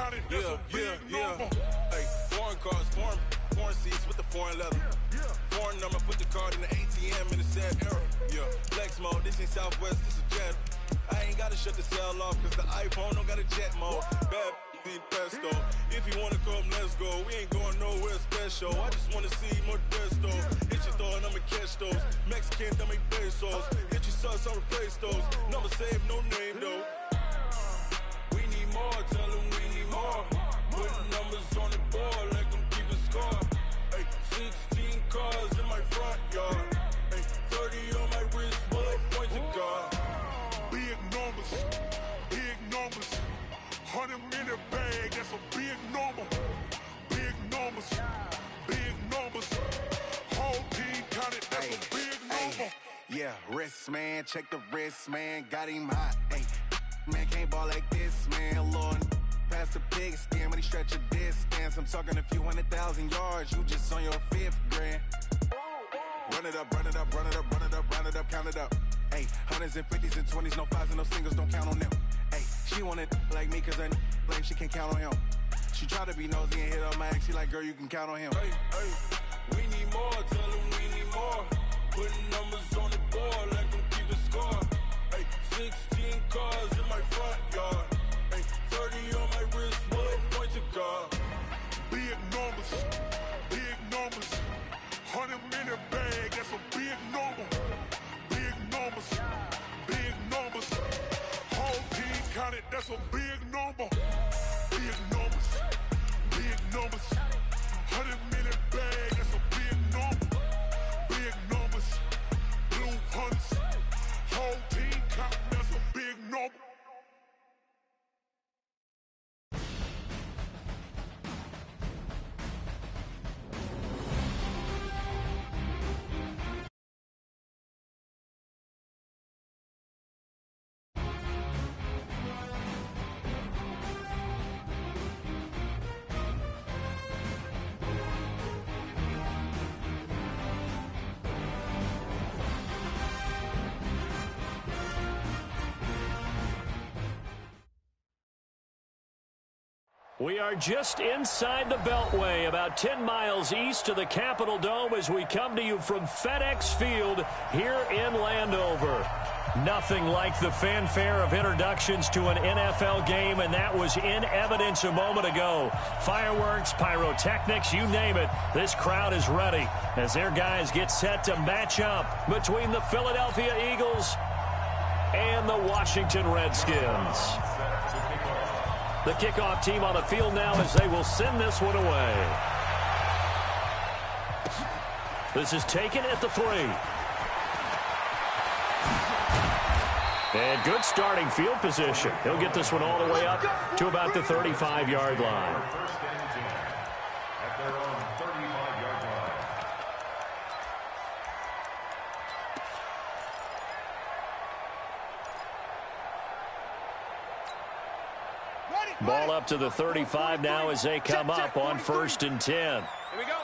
Hey, foreign cars, foreign seats with the foreign leather. Foreign number, put the card in the ATM in the sad era. Yeah, flex mode, this ain't Southwest, this is jet. I ain't gotta shut the cell off, cause the iPhone don't got a jet mode. Bad be pesto. If you wanna come, let's go. We ain't going nowhere special. I just wanna see more desto. Hit your throw and I'ma catch those. Mexican, dumb make pesos. Hit your sauce, I'll replace those. Number save, no name though. We need more, tell them we need more. Putting numbers on the board, like them keep a score. Ay, 16 cars in my front yard. Ay, 30 on my wrist, while I point to God. Big numbers, big numbers. 100 in the bag, that's a big number. Big numbers, big numbers. Whole team counted, that's a big number. Yeah, wrist man, check the wrist man, got him hot. Ay, man can't ball like this, man. Lord, past the big skin, when he stretch a distance. I'm talking a few 100,000 yards, you just on your 5th grand. Run it up, run it up, run it up, run it up, round it up, count it up. Ay, 100s and 50s and 20s, no 5s and no singles, don't count on them. Ay, she want it like me, cause her like she can't count on him. She try to be nosy and hit up my ex, she like, girl, you can count on him. Hey, hey, we need more, tell them we need more. Putting numbers on the board, like them keep a score. Ay, 16 cars in my front yard. Ay, 30 on my wrist, while I point to God. Big numbers, big numbers. 100 in the bag, that's a big number. Big numbers, big numbers. Whole team counted, that's a big number. Big numbers, big numbers. 100 in the bag, that's a big number. Big numbers, blue hunts. Whole team counting, that's a big number. We are just inside the Beltway, about 10 miles east of the Capitol Dome as we come to you from FedEx Field here in Landover. Nothing like the fanfare of introductions to an NFL game, and that was in evidence a moment ago. Fireworks, pyrotechnics, you name it. This crowd is ready as their guys get set to match up between the Philadelphia Eagles and the Washington Redskins. The kickoff team on the field now as they will send this one away. This is taken at the 3. And good starting field position. He'll get this one all the way up to about the 35-yard line. Ball up to the 35 now as they come up on 1st and 10. Here we go.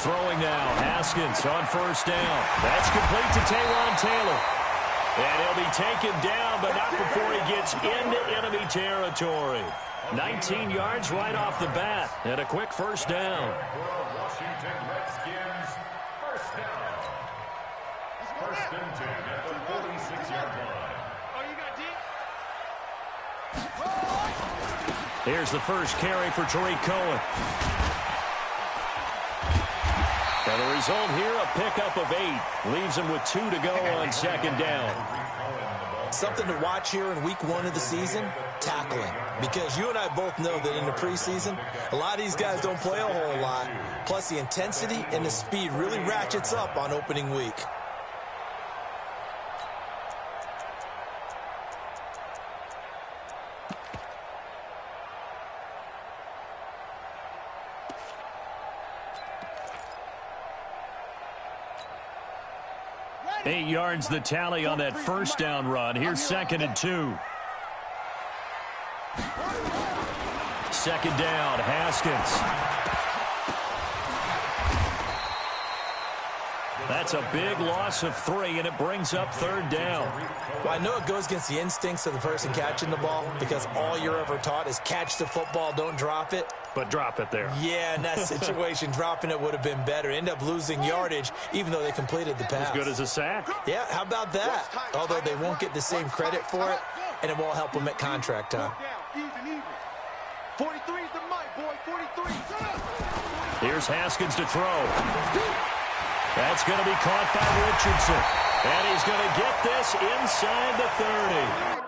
Throwing now, Haskins on 1st down. That's complete to Taywan Taylor. And he'll be taken down, but not before he gets into enemy territory. 19 yards right off the bat, and a quick 1st down. Washington Redskins, 1st down. 1st and 10 at the 46-yard line. Here's the first carry for Tariq Cohen. And the result here, a pickup of 8. Leaves him with 2 to go on 2nd down. Something to watch here in week 1 of the season, tackling. Because you and I both know that in the preseason, a lot of these guys don't play a whole lot. Plus the intensity and the speed really ratchets up on opening week. Eight yards the tally on that 1st down run. Here's 2nd and 2. 2nd down, Haskins. That's a big loss of 3, and it brings up 3rd down. Well, I know it goes against the instincts of the person catching the ball because all you're ever taught is catch the football, don't drop it. But drop it there. Yeah, in that situation, dropping it would have been better. End up losing yardage, even though they completed the pass. As good as a sack. Yeah, how about that? Although they won't get the same credit for it, and it won't help them at contract time. 43 is the mic, boy, 43. Here's Haskins to throw. That's going to be caught by Richardson. And he's going to get this inside the 30.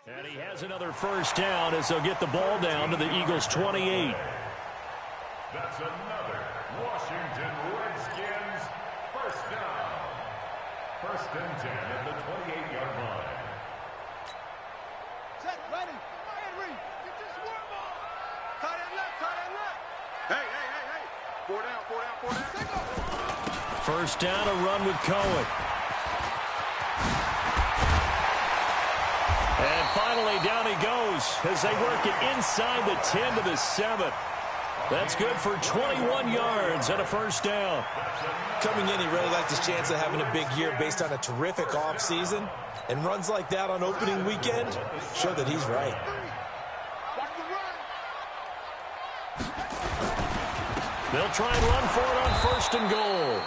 And he has another 1st down as they'll get the ball down to the Eagles' 28. That's another Washington Redskins 1st down. 1st and 10 at the 28-yard line. Set, ready. Henry, get this warm up. Tight end left. Hey. 4 down. Take off. 1st down, a run with Cohen. And finally, down he goes as they work it inside the 10 to the 7. That's good for 21 yards and a 1st down. Coming in, he really liked his chance of having a big year based on a terrific offseason. And runs like that on opening weekend show that he's right. They'll try and run for it on 1st and goal.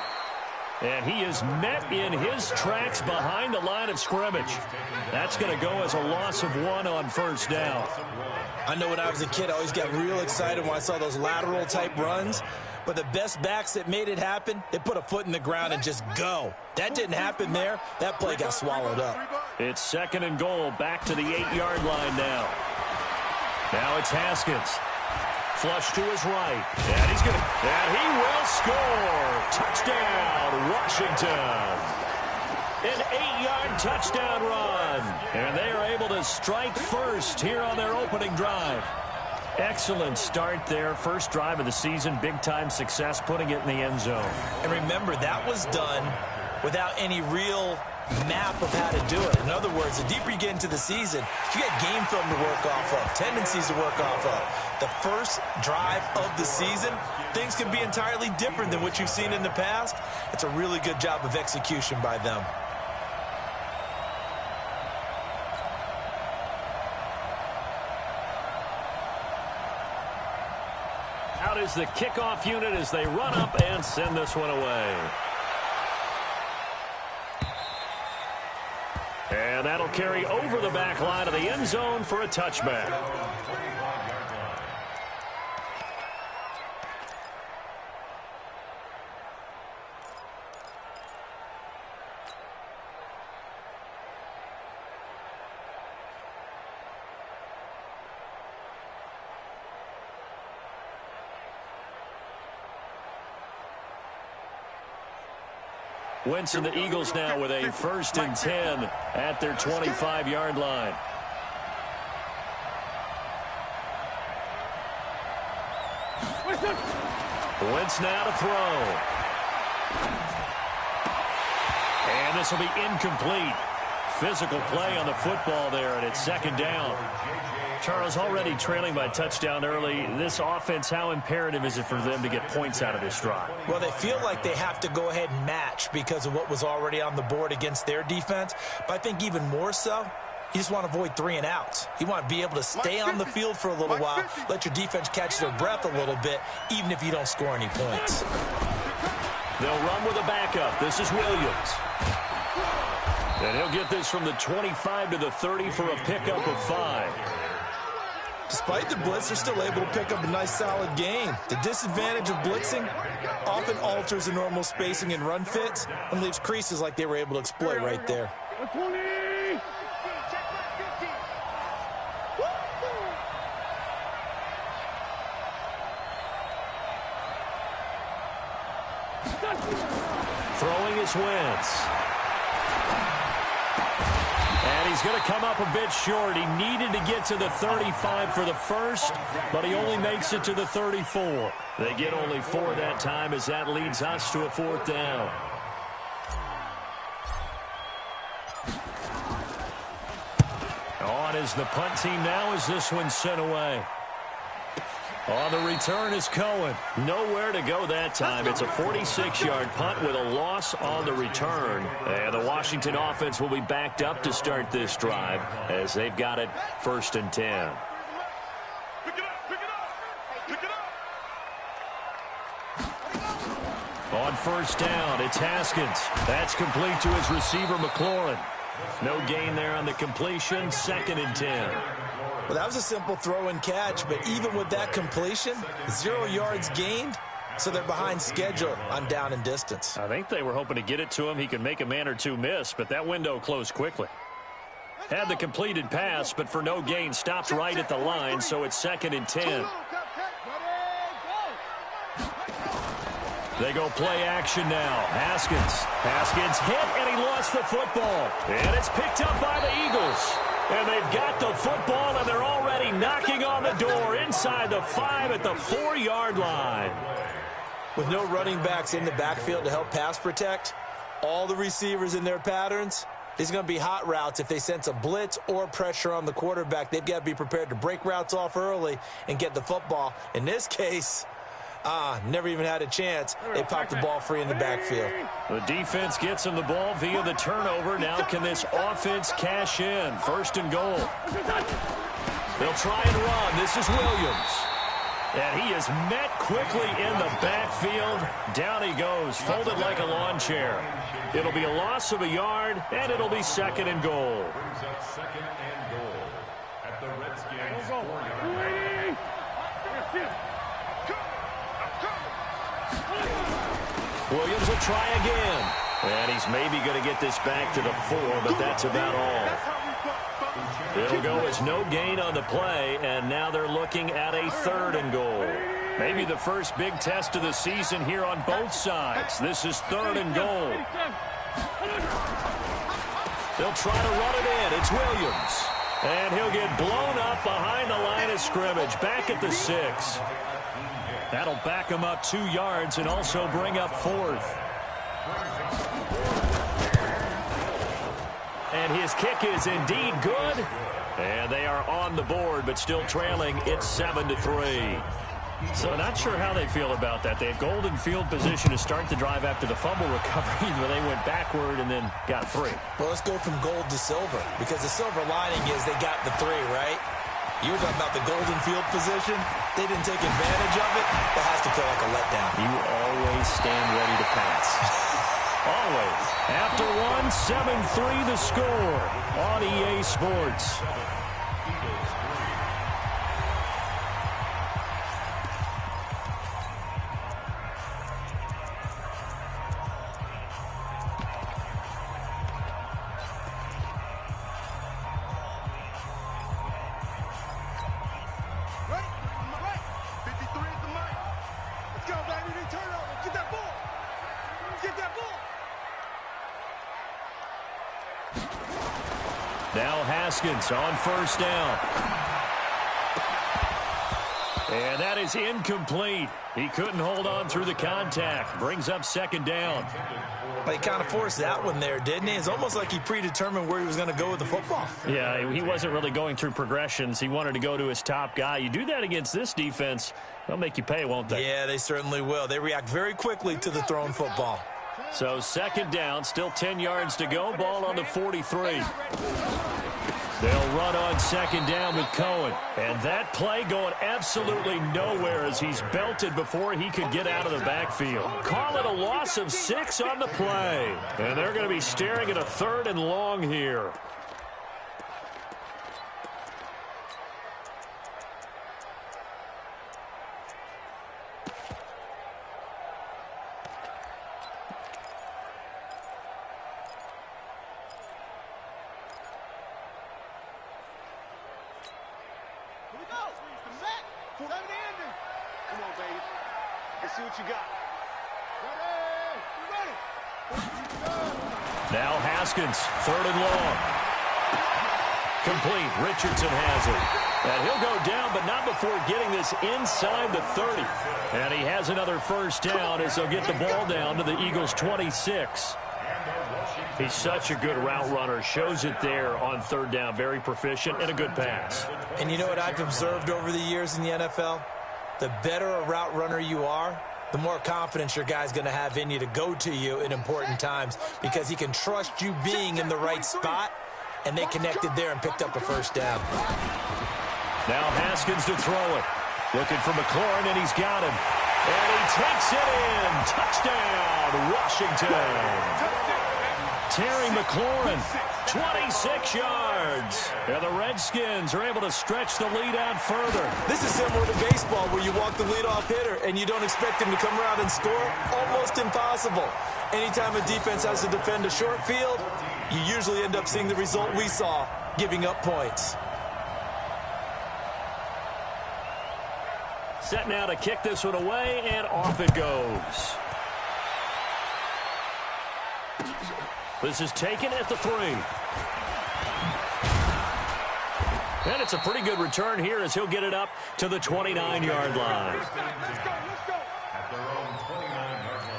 And he is met in his tracks behind the line of scrimmage. That's going to go as a loss of 1 on 1st down. I know when I was a kid, I always got real excited when I saw those lateral-type runs. But the best backs that made it happen, they put a foot in the ground and just go. That didn't happen there. That play got swallowed up. It's 2nd and goal, back to the 8-yard line now. Now it's Haskins. Flush to his right. And he will score. Touchdown, Washington. An 8-yard touchdown run. And they are able to strike first here on their opening drive. Excellent start there. First drive of the season. Big-time success, putting it in the end zone. And remember, that was done without any real map of how to do it. In other words, the deeper you get into the season, you get game film to work off of, tendencies to work off of. The first drive of the season, things can be entirely different than what you've seen in the past. It's a really good job of execution by them. Out is the kickoff unit as they run up and send this one away. And that'll carry over the back line of the end zone for a touchback. Wentz and the Eagles now with a 1st and 10 at their 25-yard line. Wentz now to throw. And this will be incomplete. Physical play on the football there, and it's 2nd down. Charles, already trailing by touchdown early. This offense, how imperative is it for them to get points out of this drive? Well, they feel like they have to go ahead and match because of what was already on the board against their defense. But I think even more so, you just want to avoid 3 and outs. You want to be able to stay on the field for a little while, let your defense catch their breath a little bit, even if you don't score any points. They'll run with a backup. This is Williams. And he'll get this from the 25 to the 30 for a pickup of 5. Despite the blitz, they're still able to pick up a nice, solid gain. The disadvantage of blitzing often alters the normal spacing and run fits and leaves creases like they were able to exploit right there. Throwing is Wentz. And he's going to come up a bit short. He needed to get to the 35 for the first, but he only makes it to the 34. They get only 4 that time as that leads us to a 4th down. On is the punt team now as this one's sent away. On the return is Cohen. Nowhere to go that time. It's a 46-yard punt with a loss on the return. And the Washington offense will be backed up to start this drive as they've got it 1st and 10. On 1st down, it's Haskins. That's complete to his receiver, McLaurin. No gain there on the completion. 2nd and 10. Well, that was a simple throw and catch, but even with that completion, 0 yards gained, so they're behind schedule on down and distance. I think they were hoping to get it to him. He could make a man or two miss, but that window closed quickly. Had the completed pass, but for no gain, stopped right at the line, so it's 2nd and 10. They go play action now. Haskins hit, and he lost the football. And it's picked up by the Eagles. And they've got the football, and they're already knocking on the door inside the 5 at the 4-yard line. With no running backs in the backfield to help pass protect, all the receivers in their patterns, these are going to be hot routes. If they sense a blitz or pressure on the quarterback, they've got to be prepared to break routes off early and get the football. In this case, never even had a chance. They popped the ball free in the backfield. The defense gets him the ball via the turnover. Now can this offense cash in? 1st and goal. They'll try and run. This is Williams. And he is met quickly in the backfield. Down he goes, folded like a lawn chair. It'll be a loss of a yard, and it'll be 2nd and goal. Brings up 2nd and goal at the Redskins 4-yard line. Williams will try again. And he's maybe going to get this back to the 4, but that's about all. It'll go as no gain on the play, and now they're looking at a 3rd and goal. Maybe the first big test of the season here on both sides. This is 3rd and goal. They'll try to run it in. It's Williams. And he'll get blown up behind the line of scrimmage, back at the 6. That'll back him up 2 yards and also bring up 4th. And his kick is indeed good. And they are on the board, but still trailing. It's 7-3. So not sure how they feel about that. They had golden field position to start the drive after the fumble recovery, where they went backward and then got 3. Well, let's go from gold to silver, because the silver lining is they got the 3, right? You were talking about the golden field position. They didn't take advantage of it. That has to feel like a letdown. You always stand ready to pass. Always. After 7-3 the score on EA Sports. Haskins on first down. And that is incomplete. He couldn't hold on through the contact. Brings up second down. But he kind of forced that one there, didn't he? It's almost like he predetermined where he was going to go with the football. Yeah, he wasn't really going through progressions. He wanted to go to his top guy. You do that against this defense, they'll make you pay, won't they? Yeah, they certainly will. They react very quickly to the thrown football. So second down, still 10 yards to go. Ball on the 43. They'll run on second down with Cohen. And that play going absolutely nowhere as he's belted before he could get out of the backfield. Call it a loss of 6 on the play. And they're going to be staring at a 3rd and long here. Come on, baby. Let's see what you got. Ready? Now Haskins, 3rd and long. Complete. Richardson has it. And he'll go down, but not before getting this inside the 30. And he has another first down as they'll get the ball down to the Eagles' 26. He's such a good route runner. Shows it there on 3rd down. Very proficient and a good pass. And you know what I've observed over the years in the NFL? The better a route runner you are, the more confidence your guy's going to have in you to go to you in important times because he can trust you being in the right spot, and they connected there and picked up a first down. Now Haskins to throw it. Looking for McLaurin, and he's got him. And he takes it in. Touchdown, Washington. Terry McLaurin, 26 yards. And the Redskins are able to stretch the lead out further. This is similar to baseball where you walk the leadoff hitter and you don't expect him to come around and score. Almost impossible. Anytime a defense has to defend a short field, you usually end up seeing the result we saw, giving up points. Set now to kick this one away, and off it goes. This is taken at the 3. And it's a pretty good return here as he'll get it up to the 29-yard line. Let's go. At their own 29-yard line.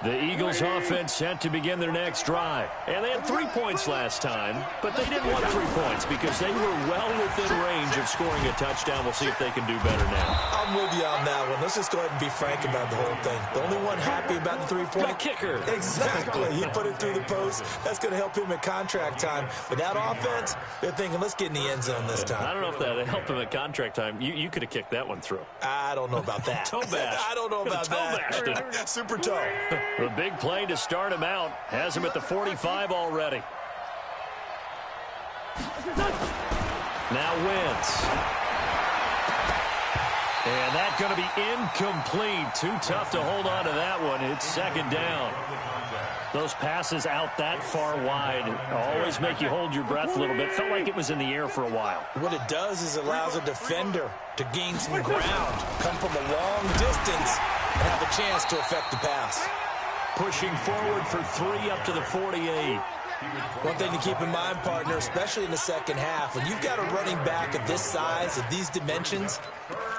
The Eagles offense set to begin their next drive. And they had 3 points last time, but they didn't want 3 points because they were well within range of scoring a touchdown. We'll see if they can do better now. I'm with you on that one. Let's just go ahead and be frank about the whole thing. The only one happy about the 3-point The kicker. Exactly. He put it through the post. That's going to help him at contract time. But that offense, they're thinking, let's get in the end zone this time. I don't know if that helped him at contract time. You could have kicked that one through. I don't know about that. Toe bash. I don't know about Toe bashed that. it. Super toe. The big play to start him out. Has him at the 45 already. Now Wentz. And that's going to be incomplete. Too tough to hold on to that one. It's second down. Those passes out that far wide always make you hold your breath a little bit. Felt like it was in the air for a while. What it does is it allows a defender to gain some ground, come from a long distance, and have a chance to affect the pass. Pushing forward for 3 up to the 48. One thing to keep in mind, partner, especially in the second half, when you've got a running back of this size, of these dimensions,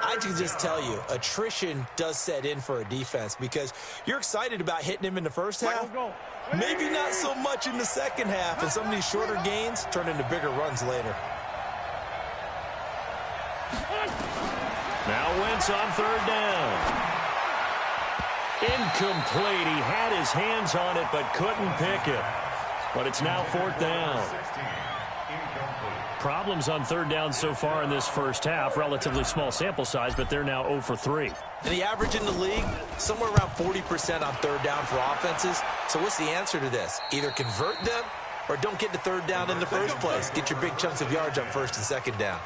I can just tell you, attrition does set in for a defense because you're excited about hitting him in the first half, maybe not so much in the second half, and some of these shorter gains turn into bigger runs later. Now Wentz on 3rd down. Incomplete. He had his hands on it but couldn't pick it. But it's now 4th down. Problems on 3rd down so far in this first half. Relatively small sample size, but they're now 0 for 3. And the average in the league, somewhere around 40% on 3rd down for offenses. So what's the answer to this? Either convert them or don't get to 3rd down in the first place. Get your big chunks of yards on 1st and 2nd down.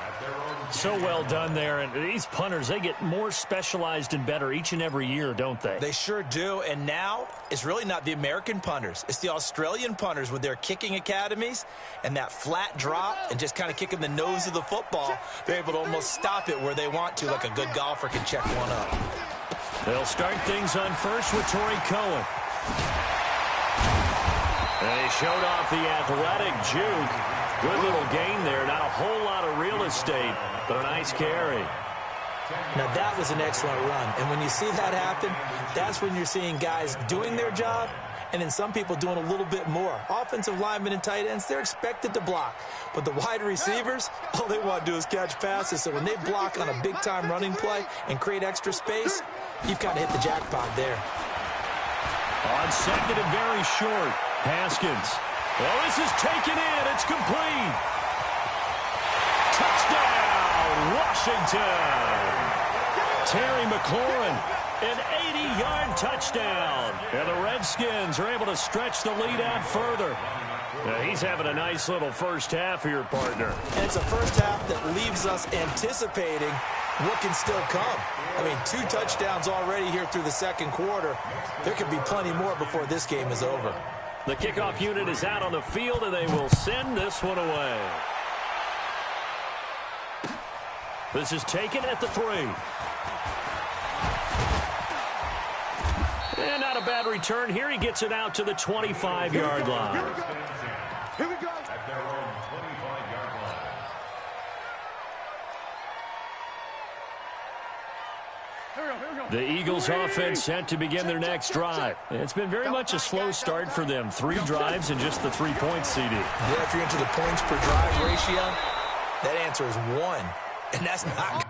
So well done there. And these punters, they get more specialized and better each and every year, don't they? They sure do. And now it's really not the American punters. It's the Australian punters with their kicking academies and that flat drop and just kind of kicking the nose of the football. They're able to almost stop it where they want to, like a good golfer can check one up. They'll start things on first with Torrey Cohen. And he showed off the athletic juke. Good little gain there. Not a whole lot of real estate, but a nice carry. Now, that was an excellent run. And when you see that happen, that's when you're seeing guys doing their job and then some people doing a little bit more. Offensive linemen and tight ends, they're expected to block. But the wide receivers, all they want to do is catch passes. So when they block on a big-time running play and create extra space, you've kind of hit the jackpot there. On second and very short, Haskins. Well, this is taken in. It's complete. Touchdown, Washington. Terry McLaurin, an 80-yard touchdown. And the Redskins are able to stretch the lead out further. Now, he's having a nice little first half here, partner. And it's a first half that leaves us anticipating what can still come. I mean, 2 touchdowns already here through the second quarter. There could be plenty more before this game is over. The kickoff unit is out on the field, and they will send this one away. This is taken at the 3. And not a bad return here. He gets it out to the 25-yard line. Here we go. At their own 25-yard line. The Eagles offense set to begin their next drive. It's been very much a slow start for them. 3 drives and just the 3 points, CD. Yeah, if you're into the points per drive ratio, that answer is 1. And that's not...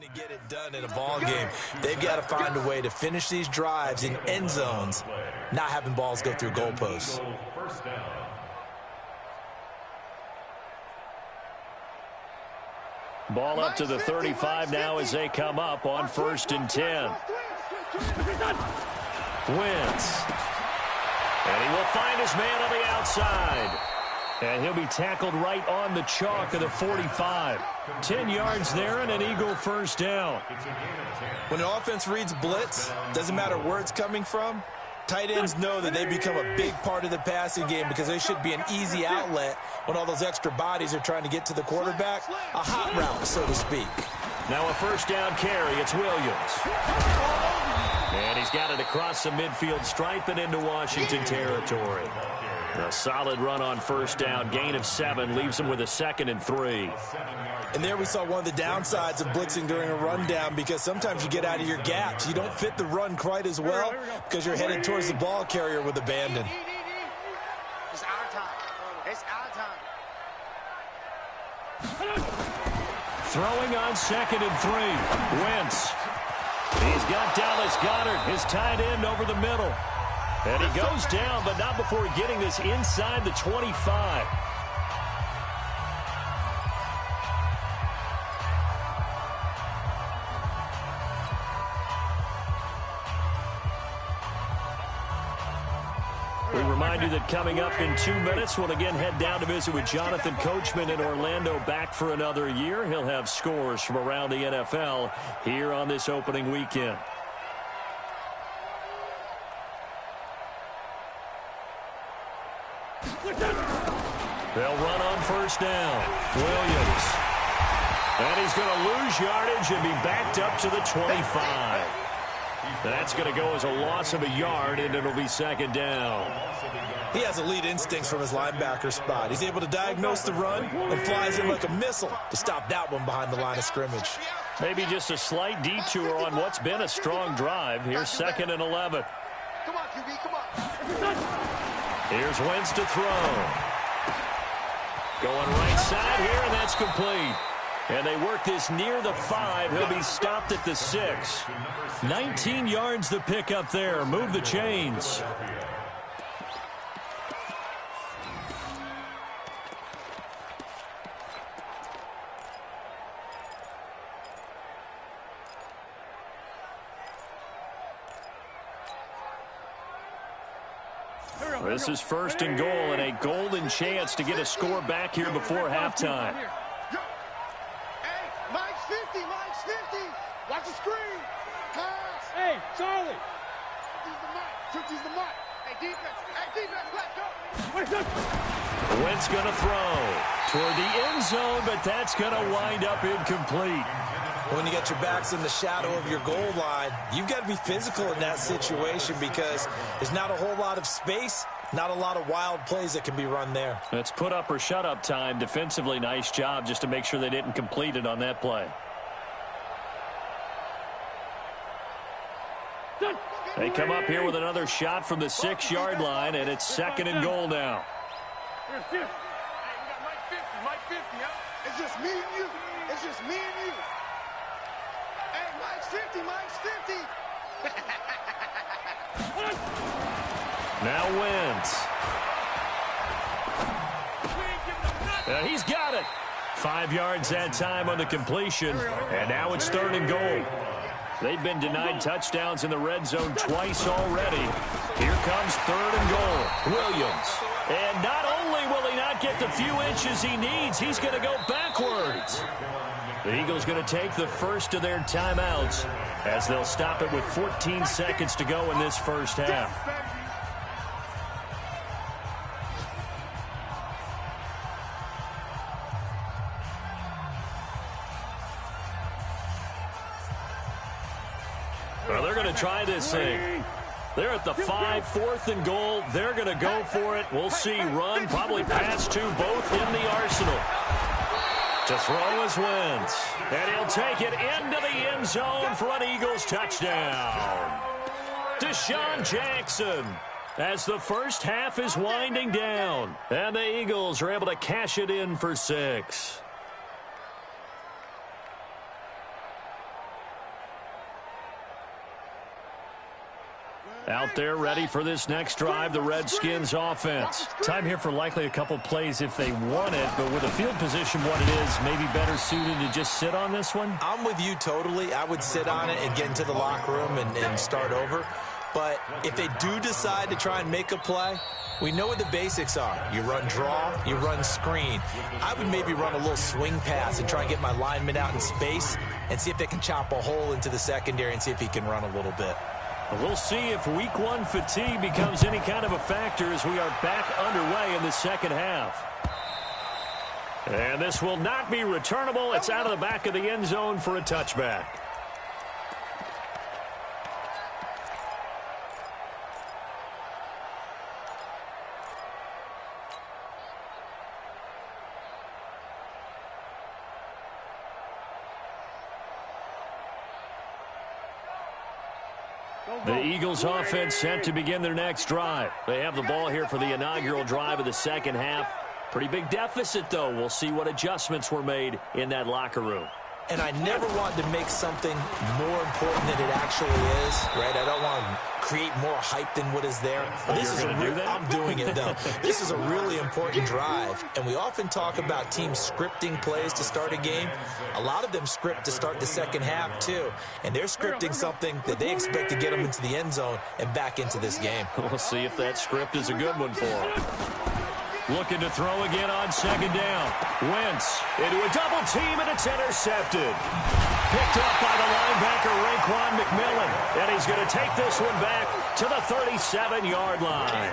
to get it done in a ball game. They've got to find a way to finish these drives in end zones, not having balls go through goalposts. Ball up to the 35 now as they come up on 1st and 10. Wentz. And he will find his man on the outside. And he'll be tackled right on the chalk of the 45. 10 yards there and an Eagle first down. When the offense reads blitz, doesn't matter where it's coming from, tight ends know that they become a big part of the passing game because they should be an easy outlet when all those extra bodies are trying to get to the quarterback. A hot route, so to speak. Now a first down carry. It's Williams. And he's got it across the midfield stripe and into Washington territory. A solid run on first down. Gain of 7 leaves him with a 2nd and 3. And there we saw one of the downsides of blitzing during a rundown because sometimes you get out of your gaps. You don't fit the run quite as well because you're headed towards the ball carrier with abandon. It's our time. It's our time. Throwing on 2nd and 3. Wentz. He's got Dallas Goedert, his tight end, over the middle. And he goes down, but not before getting this inside the 25. We remind you that coming up in 2 minutes, we'll again head down to visit with Jonathan Coachman in Orlando, back for another year. He'll have scores from around the NFL here on this opening weekend. They'll run on first down. Williams. And he's going to lose yardage and be backed up to the 25. That's going to go as a loss of a yard, and it'll be 2nd down. He has elite instincts from his linebacker spot. He's able to diagnose the run and flies in like a missile to stop that one behind the line of scrimmage. Maybe just a slight detour on what's been a strong drive. Here's 2nd and 11. Come on, QB, come on. Here's Wentz to throw. Going right side here, and that's complete. And they work this near the 5. He'll be stopped at the 6. 19 yards to pick up there. Move the chains. This is 1st and goal and a golden chance to get a score back here before halftime. Hey, Mike's 50, Mike's 50. Watch the screen. Pass. Hey, Charlie. 50's the mark. Hey, defense, let's go. Wentz going to throw toward the end zone, but that's going to wind up incomplete. When you got your backs in the shadow of your goal line, you've got to be physical in that situation because there's not a whole lot of space, not a lot of wild plays that can be run there. It's put up or shut up time. Defensively, nice job just to make sure they didn't complete it on that play. They come up here with another shot from the 6-yard line, and it's 2nd and goal now. Hey, we got Mike 50, huh? It's just me and you. It's just me and you. Hey, Mike's 50, Mike's 50. Now Wentz. And he's got it. 5 yards that time on the completion, and now it's 3rd and goal. They've been denied touchdowns in the red zone twice already. Here comes 3rd and goal. Williams. And not only will he not get the few inches he needs, he's going to go backwards. The Eagles going to take the first of their timeouts as they'll stop it with 14 seconds to go in this first half. Well, they're going to try this thing. They're at the 5, 4th and goal. They're going to go for it. We'll see. Run, probably pass to both in the arsenal. To throw is Wentz. And he'll take it into the end zone for an Eagles touchdown. Deshaun Jackson as the first half is winding down. And the Eagles are able to cash it in for 6. Out there ready for this next drive, the Redskins offense. Time here for likely a couple plays if they want it, but with the field position what it is, maybe better suited to just sit on this one? I'm with you totally. I would sit on it and get into the locker room and start over. But if they do decide to try and make a play, we know what the basics are. You run draw, you run screen. I would maybe run a little swing pass and try and get my lineman out in space and see if they can chop a hole into the secondary and see if he can run a little bit. We'll see if week 1 fatigue becomes any kind of a factor as we are back underway in the second half. And this will not be returnable. It's out of the back of the end zone for a touchback. The Eagles offense set to begin their next drive. They have the ball here for the inaugural drive of the second half. Pretty big deficit, though. We'll see what adjustments were made in that locker room. And I never wanted to make something more important than it actually is, right? I don't want to create more hype than what is there. But this is I'm doing it, though. This is a really important drive. And we often talk about teams scripting plays to start a game. A lot of them script to start the second half, too. And they're scripting something that they expect to get them into the end zone and back into this game. We'll see if that script is a good one for them. Looking to throw again on second down. Wentz into a double team, and it's intercepted. Picked up by the linebacker, Raekwon McMillan. And he's going to take this one back to the 37-yard line.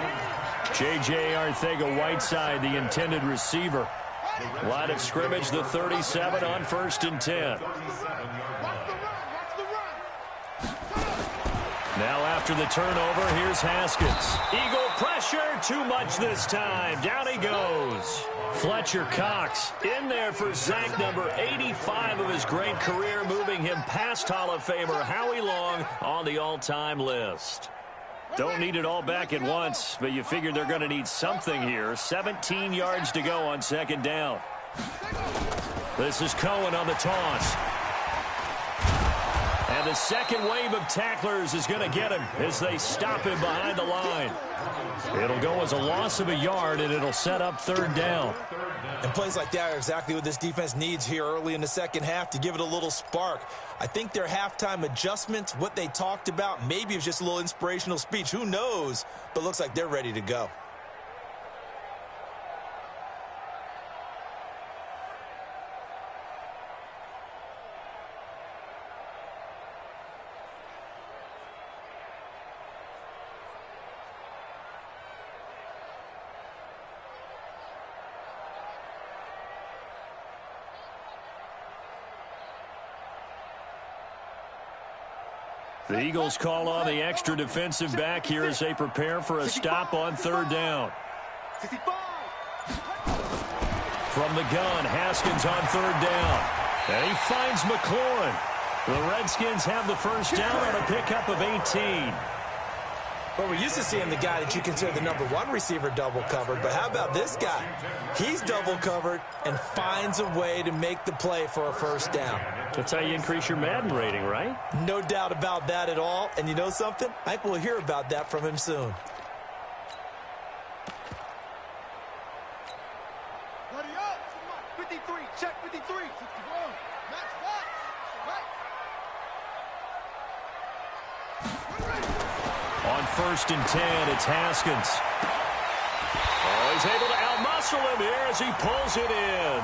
J.J. Arcega-Whiteside, the intended receiver. Line of scrimmage, the 37 on 1st and 10. Now after the turnover, here's Haskins. Eagle pressure, too much this time. Down he goes. Fletcher Cox in there for sack number 85 of his great career, moving him past Hall of Famer Howie Long on the all-time list. Don't need it all back at once, but you figure they're going to need something here. 17 yards to go on second down. This is Cohen on the toss. And the second wave of tacklers is going to get him as they stop him behind the line. It'll go as a loss of a yard, and it'll set up third down. And plays like that are exactly what this defense needs here early in the second half to give it a little spark. I think their halftime adjustments, what they talked about, maybe it was just a little inspirational speech. Who knows? But looks like they're ready to go. The Eagles call on the extra defensive back here as they prepare for a stop on third down. From the gun, Haskins on third down. And he finds McLaurin. The Redskins have the first down on a pickup of 18. Well, we're used to seeing the guy that you consider the #1 receiver double covered, but how about this guy? He's double covered and finds a way to make the play for a first down. That's how you increase your Madden rating, right? No doubt about that at all. And you know something? I think we'll hear about that from him soon. Ready up. 53. Check 53. Match back. Right. On 1st and 10, it's Haskins. Oh, he's able to outmuscle him here as he pulls it in.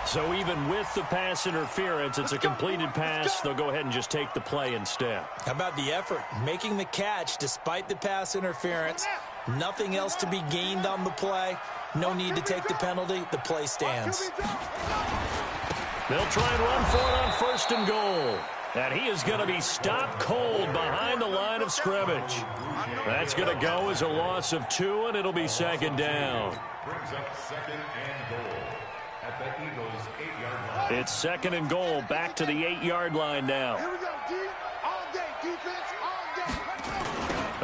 So even with the pass interference, it's a completed pass. They'll go ahead and just take the play instead. How about the effort? Making the catch despite the pass interference. Nothing else to be gained on the play. No need to take the penalty. The play stands. They'll try and run for it on 1st and goal. And he is going to be stopped cold behind the line of scrimmage. That's going to go as a loss of 2, and it'll be second down. Brings up 2nd and goal at the Eagles' 8-yard line. It's 2nd and goal, back to the 8-yard line now. Here we go, D. All day, defense, all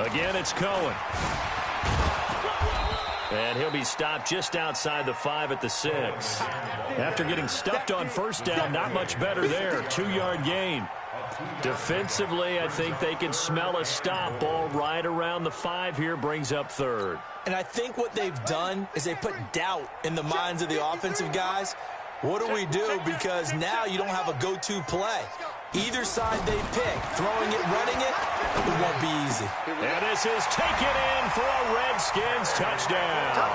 day. Again, it's Cohen. And he'll be stopped just outside the 5 at the 6. After getting stuffed on first down, not much better there. 2-yard gain. Defensively, I think they can smell a stop. Ball right around the 5 here, brings up third. And I think what they've done is they put doubt in the minds of the offensive guys. What do we do? Because now you don't have a go-to play. Either side they pick, throwing it, running it, it won't be easy. And this is taken in for a Redskins touchdown.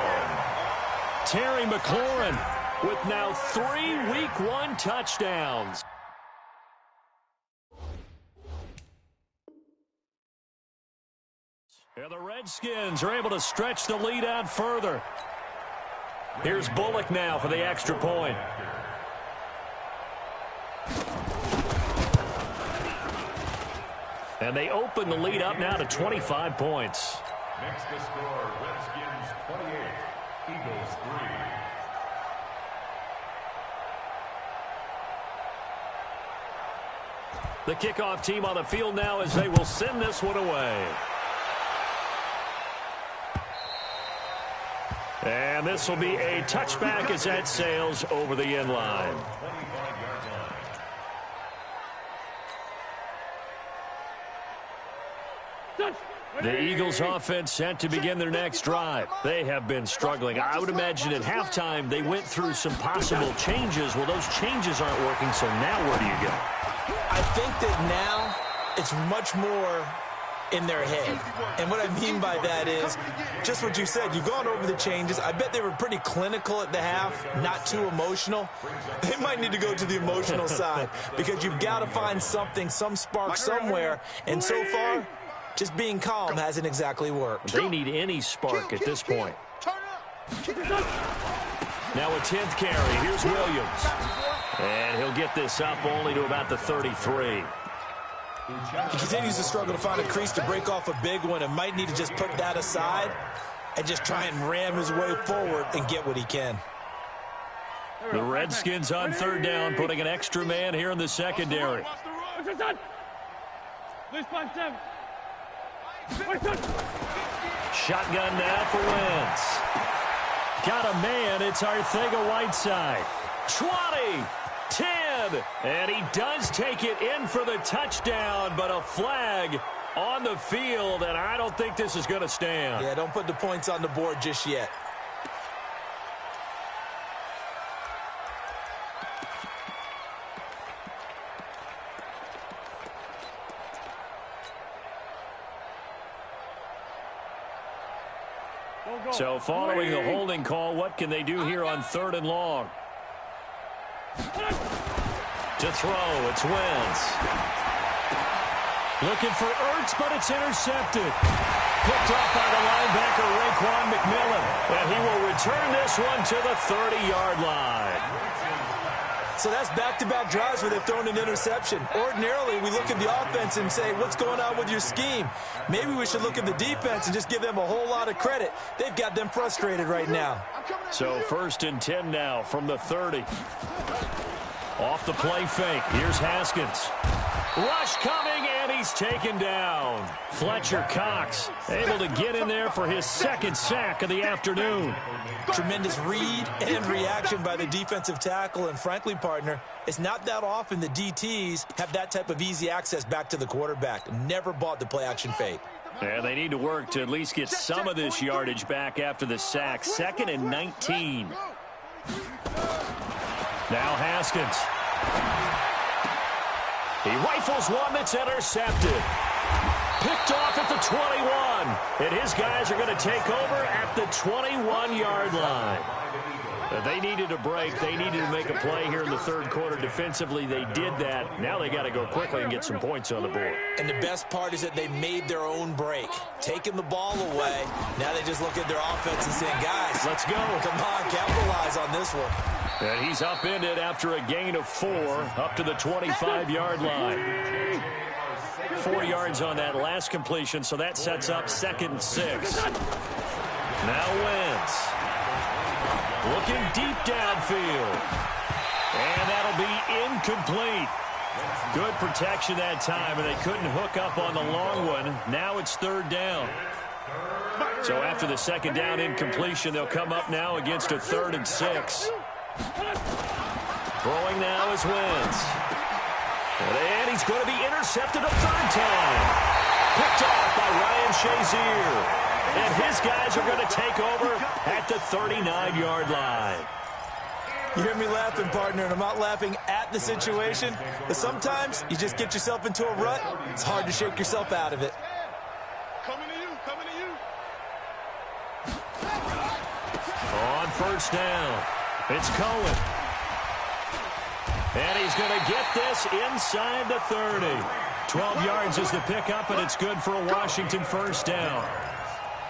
Terry McLaurin with now 3 Week 1 touchdowns. And the Redskins are able to stretch the lead out further. Here's Bullock now for the extra point. And they open the lead up now to 25 points. Makes the score Redskins 28, Eagles 3. The kickoff team on the field now as they will send this one away. And this will be a touchback as that sails over the end line. The Eagles offense set to begin their next drive. They have been struggling. I would imagine at halftime they went through some possible changes. Well, those changes aren't working, so now where do you go? I think that now it's much more in their head. And what I mean by that is just what you said. You've gone over the changes. I bet they were pretty clinical at the half, not too emotional. They might need to go to the emotional side because you've got to find something, some spark somewhere. And so far, just being calm hasn't exactly worked. They need any spark at this point. Now a 10th carry. Here's Williams. And he'll get this up only to about the 33. He continues to struggle to find a crease to break off a big one and might need to just put that aside and just try and ram his way forward and get what he can. The Redskins on third down, putting an extra man here in the secondary. Shotgun now for Wentz. Got a man. It's Arcega-Whiteside. 20, 10, and he does take it in for the touchdown, but a flag on the field, and I don't think this is going to stand. Yeah, don't put the points on the board just yet. So following the holding call, what can they do here on 3rd and long? To throw, it's Wentz. Looking for Ertz, but it's intercepted. Picked off by the linebacker, Raekwon McMillan. And he will return this one to the 30-yard line. So that's back-to-back drives where they've thrown an interception. Ordinarily, we look at the offense and say, what's going on with your scheme? Maybe we should look at the defense and just give them a whole lot of credit. They've got them frustrated right now. So 1st and 10 now from the 30. Off the play fake. Here's Haskins. Rush coming, and he's taken down. Fletcher Cox able to get in there for his 2nd sack of the afternoon. Tremendous read and reaction by the defensive tackle. And frankly, partner, it's not that often the DTs have that type of easy access back to the quarterback. Never bought the play-action fake. Yeah, they need to work to at least get some of this yardage back after the sack. 2nd and 19. Now Haskins. He rifles one that's intercepted. Picked off at the 21. And his guys are going to take over at the 21-yard line. They needed a break. They needed to make a play here in the 3rd quarter defensively. They did that. Now they got to go quickly and get some points on the board. And the best part is that they made their own break. Taking the ball away. Now they just look at their offense and saying, guys, let's go. Come on, capitalize on this one. And he's upended after a gain of 4 up to the 25-yard line. 4 yards on that last completion, so that sets up 2nd and 6. Now Wentz. Looking deep downfield. And that'll be incomplete. Good protection that time, and they couldn't hook up on the long one. Now it's 3rd down. So after the 2nd down incompletion, they'll come up now against a 3rd and 6. Throwing now is Wentz. And he's going to be intercepted a 3rd time. Picked off by Ryan Shazier. And his guys are going to take over at the 39-yard line. You hear me laughing, partner, and I'm not laughing at the situation. But sometimes you just get yourself into a rut. It's hard to shake yourself out of it. Coming to you, coming to you. On 1st down, it's Cohen. And he's going to get this inside the 30. 12 yards is the pickup, and it's good for a Washington 1st down.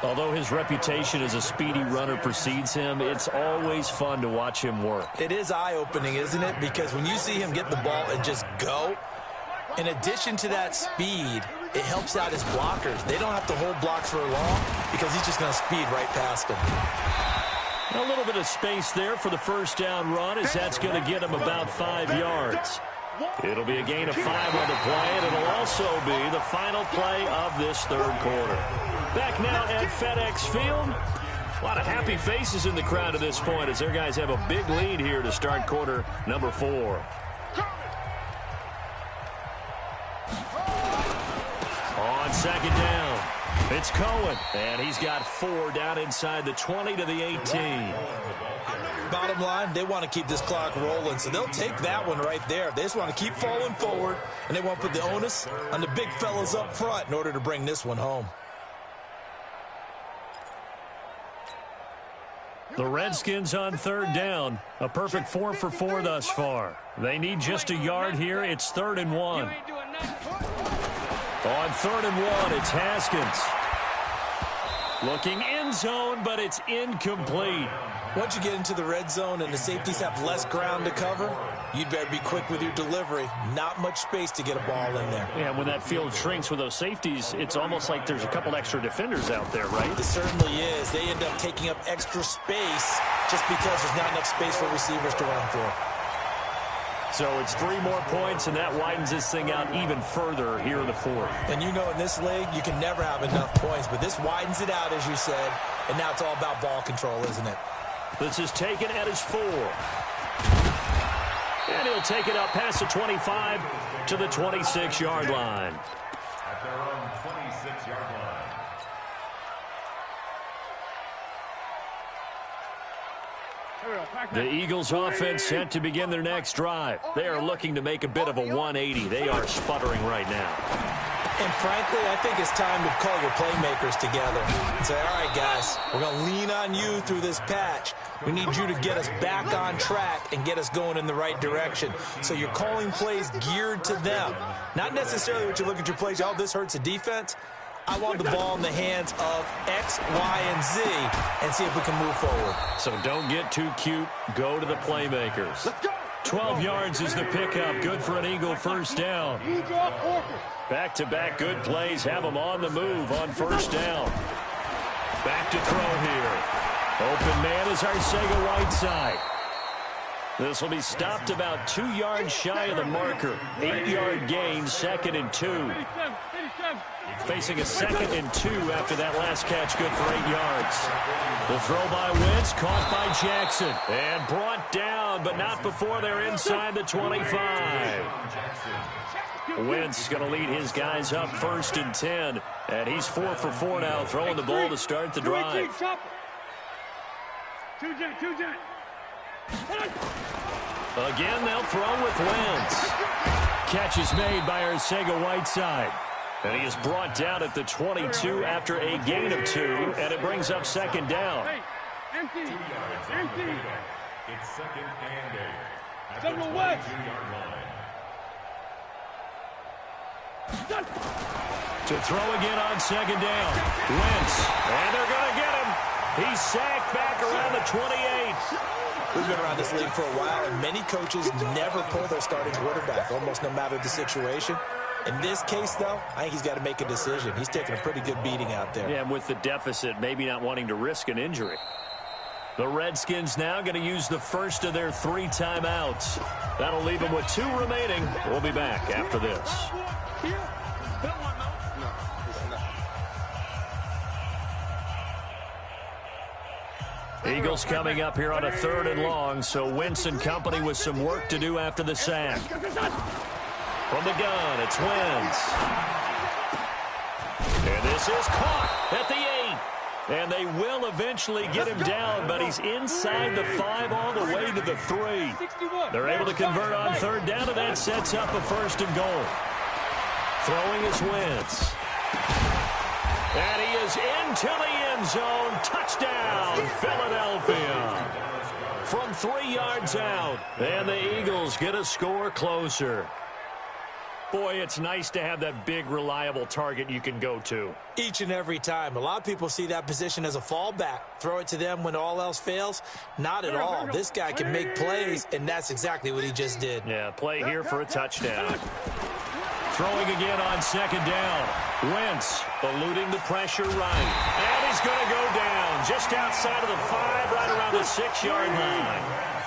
Although his reputation as a speedy runner precedes him, it's always fun to watch him work. It is eye-opening, isn't it? Because when you see him get the ball and just go, in addition to that speed, it helps out his blockers. They don't have to hold blocks for long because he's just going to speed right past them. A little bit of space there for the 1st down run, as that's going to get him about 5 yards. It'll be a gain of 5 on the play, and it'll also be the final play of this 3rd quarter. Back now at FedEx Field. A lot of happy faces in the crowd at this point as their guys have a big lead here to start quarter number 4. On 2nd down, it's Cohen, and he's got 4 down inside the 20 to the 18. Bottom line, they want to keep this clock rolling, so they'll take that one right there. They just want to keep falling forward, and they want to put the onus on the big fellas up front in order to bring this one home. The Redskins on 3rd down. A perfect 4 for 4 thus far. They need just a yard here. It's 3rd and 1. On 3rd and 1, it's Haskins. Looking end zone, but it's incomplete. Once you get into the red zone and the safeties have less ground to cover, you'd better be quick with your delivery. Not much space to get a ball in there. Yeah, when that field shrinks with those safeties, it's almost like there's a couple extra defenders out there, right? It certainly is. They end up taking up extra space just because there's not enough space for receivers to run through. So it's 3 more points, and that widens this thing out even further here in the fourth. And you know in this league, you can never have enough points, but this widens it out, as you said, and now it's all about ball control, isn't it? This is taken at his 4. And he'll take it up past the 25 to the 26-yard line. At their own 26-yard line. The Eagles offense set to begin their next drive. They are looking to make a bit of a 180. They are sputtering right now. And frankly, I think it's time to call your playmakers together and say, all right, guys, we're going to lean on you through this patch. We need you to get us back on track and get us going in the right direction. So you're calling plays geared to them. Not necessarily what you look at your plays, oh, this hurts the defense. I want the ball in the hands of X, Y, and Z and see if we can move forward. So don't get too cute. Go to the playmakers. 12 yards is the pickup. Good for an Eagle first down. Back-to-back good plays have them on the move on first down. Back to throw here. Open man is Arcega-Whiteside. This will be stopped about 2 yards shy of the marker. 8-yard gain, 2nd and 2. Facing a 2nd and 2 after that last catch, good for 8 yards. The throw by Wentz, caught by Jackson, and brought down, but not before they're inside the 25. Wentz going to lead his guys up 1st and 10, and he's 4 for 4 now, throwing the ball to start the drive. Again, they'll throw with Wentz. Catch is made by Arcega-Whiteside. And he is brought down at the 22 after a gain of 2, and it brings up 2nd down. Empty. It's 2nd and 8 at the 22-yard line. To throw again on 2nd down. Wentz, and they're going to get him. He's sacked back around the 28. We've been around this league for a while, and many coaches never pull their starting quarterback, almost no matter the situation. In this case, though, I think he's got to make a decision. He's taking a pretty good beating out there. Yeah, and with the deficit, maybe not wanting to risk an injury. The Redskins now going to use the first of their 3 timeouts. That'll leave them with 2 remaining. We'll be back after this. Eagles coming up here on a 3rd and long, so Wentz and company with some work to do after the sack. From the gun, it's Wentz. And this is caught at the 8. And they will eventually get him down, but he's inside the 5 all the way to the 3. They're able to convert on 3rd down, and that sets up a 1st and goal. Throwing is Wentz. And he is into the end zone. Touchdown, Philadelphia. From 3 yards out, and the Eagles get a score closer. Boy, it's nice to have that big, reliable target you can go to. Each and every time. A lot of people see that position as a fallback. Throw it to them when all else fails. Not at all. This guy can make plays, and that's exactly what he just did. Yeah, play here for a touchdown. Throwing again on 2nd down. Wentz eluding the pressure right. And he's going to go down just outside of the 5, right around the 6-yard line.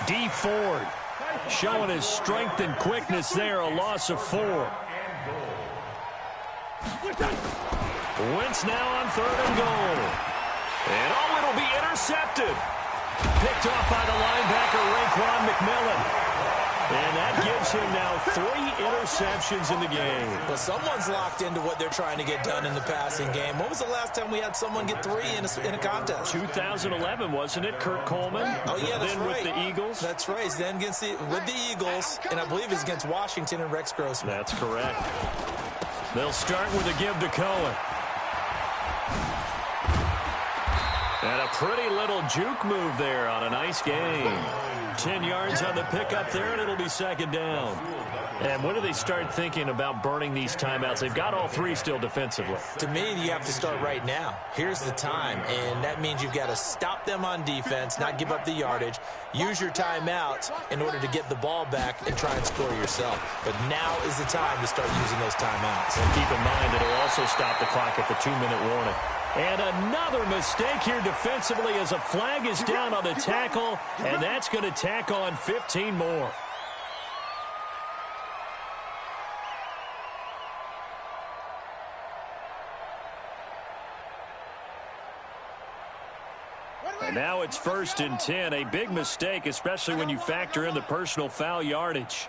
D. Ford showing his strength and quickness there, a loss of 4. Wentz now on 3rd and goal. And oh, it'll be intercepted. Picked off by the linebacker, Raekwon McMillan. And that gives him now 3 interceptions in the game. Well, someone's locked into what they're trying to get done in the passing game. When was the last time we had someone get 3 in a contest? 2011, wasn't it? Kurt Coleman. Oh, yeah, that's then right. With the Eagles. That's right. Then with the Eagles, and I believe it's against Washington and Rex Grossman. That's correct. They'll start with a give to Cohen. And a pretty little juke move there on a nice game. 10 yards on the pickup there, and it'll be 2nd down. And when do they start thinking about burning these timeouts? They've got all 3 still defensively. To me, you have to start right now. Here's the time, and that means you've got to stop them on defense, not give up the yardage, use your timeouts in order to get the ball back and try and score yourself. But now is the time to start using those timeouts. And keep in mind that it'll also stop the clock at the 2-minute warning. And another mistake here defensively as a flag is down on the tackle, and that's going to tack on 15 more. And now it's 1st and 10. A big mistake, especially when you factor in the personal foul yardage.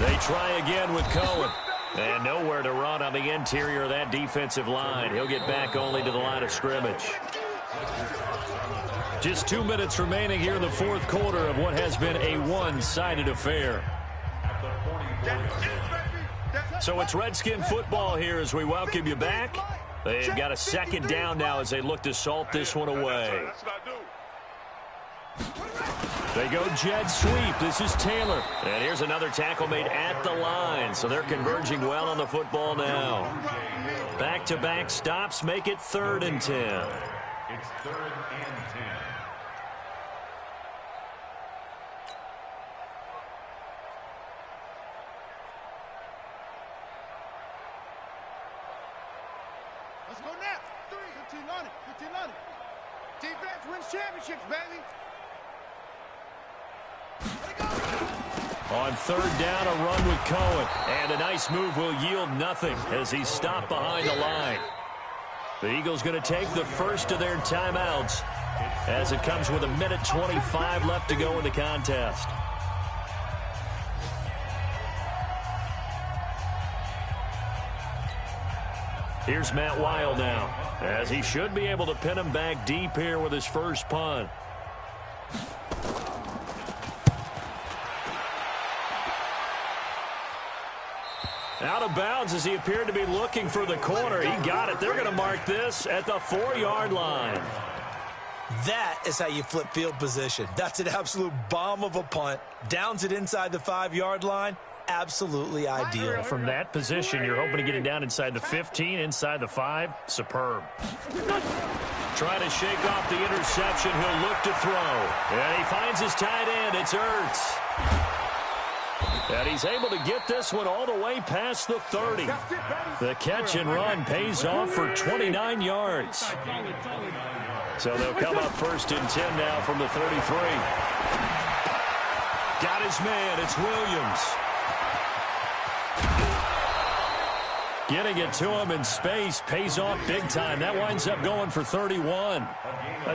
They try again with Cohen. And nowhere to run on the interior of that defensive line. He'll get back only to the line of scrimmage. Just 2 minutes remaining here in the fourth quarter of what has been a one-sided affair. So it's Redskin football here as we welcome you back. They've got a second down now as they look to salt this one away. They go jet sweep. This is Taylor. And here's another tackle made at the line. So they're converging well on the football now. Back-to-back stops make it 3rd and 10. It's 3rd and 10. Let's go now. 15 on it. 15 on it. Defense wins championships, baby. On 3rd down, a run with Cohen. And a nice move will yield nothing as he's stopped behind the line. The Eagles going to take the first of their timeouts as it comes with 1:25 left to go in the contest. Here's Matt Weil now, as he should be able to pin him back deep here with his first punt. Out of bounds as he appeared to be looking for the corner. He got it. They're going to mark this at the 4-yard line. That is how you flip field position. That's an absolute bomb of a punt. Downs it inside the 5-yard line. Absolutely ideal. From that position, you're hoping to get it down inside the 15, inside the 5. Superb. Trying to shake off the interception. He'll look to throw. And he finds his tight end. It's Ertz. And he's able to get this one all the way past the 30. The catch and run pays off for 29 yards. So they'll come up 1st and 10 now from the 33. Got his man. It's Williams. Getting it to him in space pays off big time. That winds up going for 31.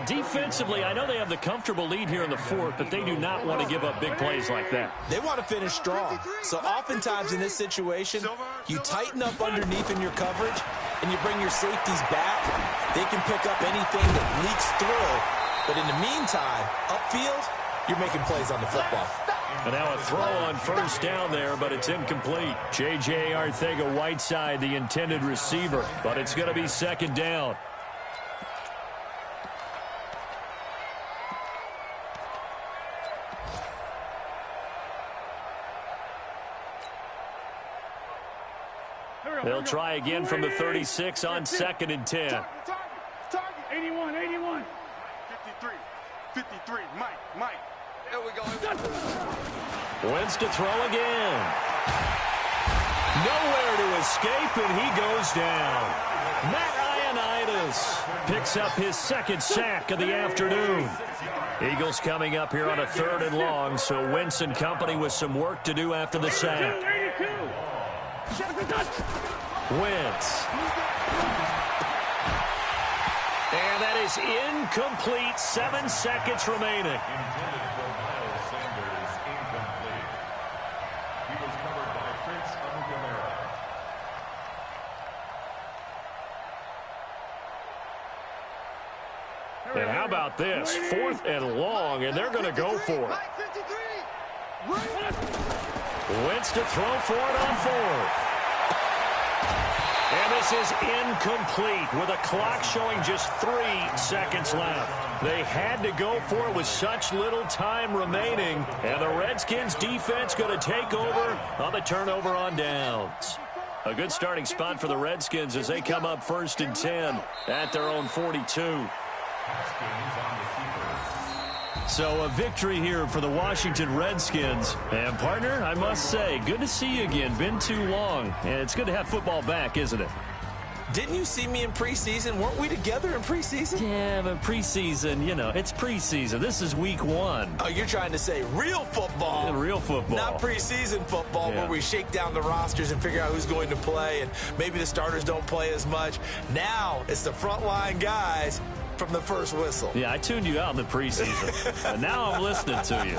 Defensively, I know they have the comfortable lead here in the fourth, but they do not want to give up big plays like that. They want to finish strong. So oftentimes in this situation, you tighten up underneath in your coverage, and you bring your safeties back. They can pick up anything that leaks through. But in the meantime, upfield, you're making plays on the football. And now a throw on 1st down there, but it's incomplete. J.J. Arcega-Whiteside, the intended receiver, but it's going to be 2nd down. They'll try again from the 36 on 2nd and 10. Target. 81. 53. Mike. There we go. Wentz to throw again. Nowhere to escape, and he goes down. Matt Ioannidis picks up his 2nd sack of the afternoon. Eagles coming up here on a 3rd and long, so Wentz and company with some work to do after the sack. Wentz. And that is incomplete. 7 seconds remaining. Intended for Miles Sanders, incomplete. He was covered by Prince Amukamara. And how about this? 4th and long, and they're going to go for it. Wentz to throw for it on 4th. And this is incomplete with a clock showing just 3 seconds left. They had to go for it with such little time remaining. And the Redskins defense going to take over on the turnover on downs. A good starting spot for the Redskins as they come up 1st and 10 at their own 42. So a victory here for the Washington Redskins. And, partner, I must say, good to see you again. Been too long. And it's good to have football back, isn't it? Didn't you see me in preseason? Weren't we together in preseason? Yeah, but preseason, you know, it's preseason. This is week 1. Oh, you're trying to say real football. Yeah, real football. Not preseason football where we shake down the rosters and figure out who's going to play, and maybe the starters don't play as much. Now it's the frontline guys from the first whistle. Yeah, I tuned you out in the preseason. But now I'm listening to you.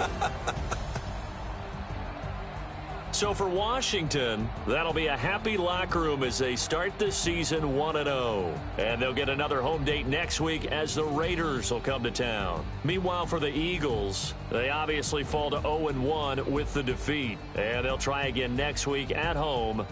So for Washington, that'll be a happy locker room as they start the season 1-0. And they'll get another home date next week as the Raiders will come to town. Meanwhile, for the Eagles, they obviously fall to 0-1 with the defeat. And they'll try again next week at home